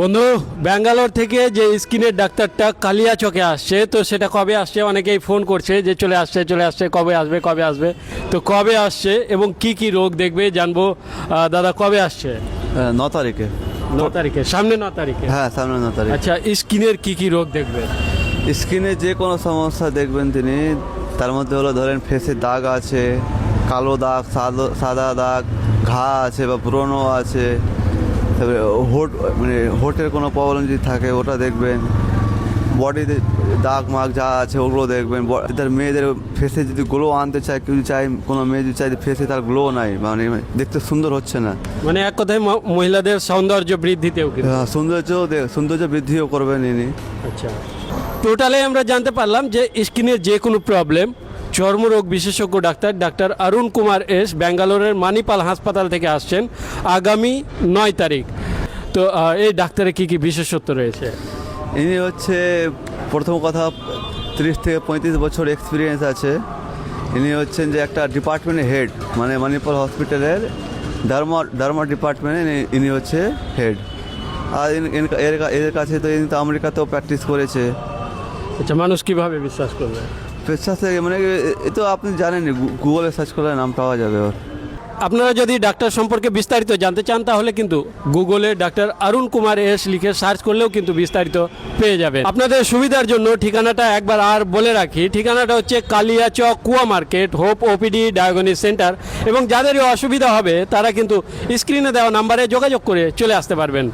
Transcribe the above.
বন্ধু, ব্যাঙ্গালোর থেকে যে স্কিনের ডাক্তারটা কালিয়াচকে আসছে, তো সেটা কবে আসছে? অনেকেই ফোন করছে যে চলে আসছে, কবে আসবে। তো কবে আসছে এবং কি কি রোগ দেখবে জানবো। দাদা, কবে আসছে? 9 তারিখে। 9 তারিখে, সামনে 9 তারিখে। হ্যাঁ, সামনে 9 তারিখ। আচ্ছা, স্কিনের কি কি রোগ দেখবে? স্কিনে যে কোনো সমস্যা দেখবেন তিনি। তার মধ্যে হলো ধরেন ফেসে দাগ আছে, কালো দাগ, সাদা দাগ, ঘা আছে বা ব্রণ আছে, তারপরে হোটের কোনো প্রবলেম যদি থাকে ওটা দেখবেন। বডিতে দাগ মাগ যা আছে ওগুলো দেখবেন। তার মেয়েদের ফেসে যদি গ্লো আনতে চায়, কেউ চায়, কোনো মেয়ে যদি চায় ফেসে তার গ্লো নাই, মানে দেখতে সুন্দর হচ্ছে না, মানে এক কথায় মহিলাদের সৌন্দর্য বৃদ্ধিতেও কিন্তু। সৌন্দর্য বৃদ্ধিও করবেন ইনি। আচ্ছা, টোটালে আমরা জানতে পারলাম যে স্কিনের যে কোনো প্রবলেম, চর্মরোগ বিশেষজ্ঞ ডাক্তার অরুণ কুমার এস ব্যাঙ্গালোরের মানিপাল হাসপাতাল থেকে আসছেন আগামী 9 তারিখ। তো এই ডাক্তারের কি কি বিশেষত্ব রয়েছে? ইনি হচ্ছে, প্রথম কথা, 30 থেকে 35 বছর এক্সপিরিয়েন্স আছে। ইনি হচ্ছেন যে একটা ডিপার্টমেন্টের হেড, মানে মণিপাল হসপিটালের ডার্মা ডিপার্টমেন্টে ইনি হচ্ছে হেড। আর এর কাছে তো ইনি তো আমেরিকাতেও প্র্যাকটিস করেছে। আচ্ছা, মানুষ কিভাবে বিশ্বাস করবে? বিশ্বাস থেকে মানে এ তো আপনি জানেন, গুগলে সার্চ করলে নাম পাওয়া যাবে ওর। আপনারা যদি ডাক্তার সম্পর্কে বিস্তারিত জানতে চান তাহলে কিন্তু গুগলে ডাক্তার অরুণ কুমার এস লিখে সার্চ করলেও কিন্তু বিস্তারিত পেয়ে যাবেন। আপনাদের সুবিধার জন্য ঠিকানাটা একবার আর বলে রাখি। ঠিকানাটা হচ্ছে কালিয়াচক কুয়া market, hope OPD diagnosis centre. এবং যাদেরই অসুবিধা হবে তারা কিন্তু স্ক্রিনে দেওয়া নাম্বারে যোগাযোগ করে চলে আসতে পারবেন।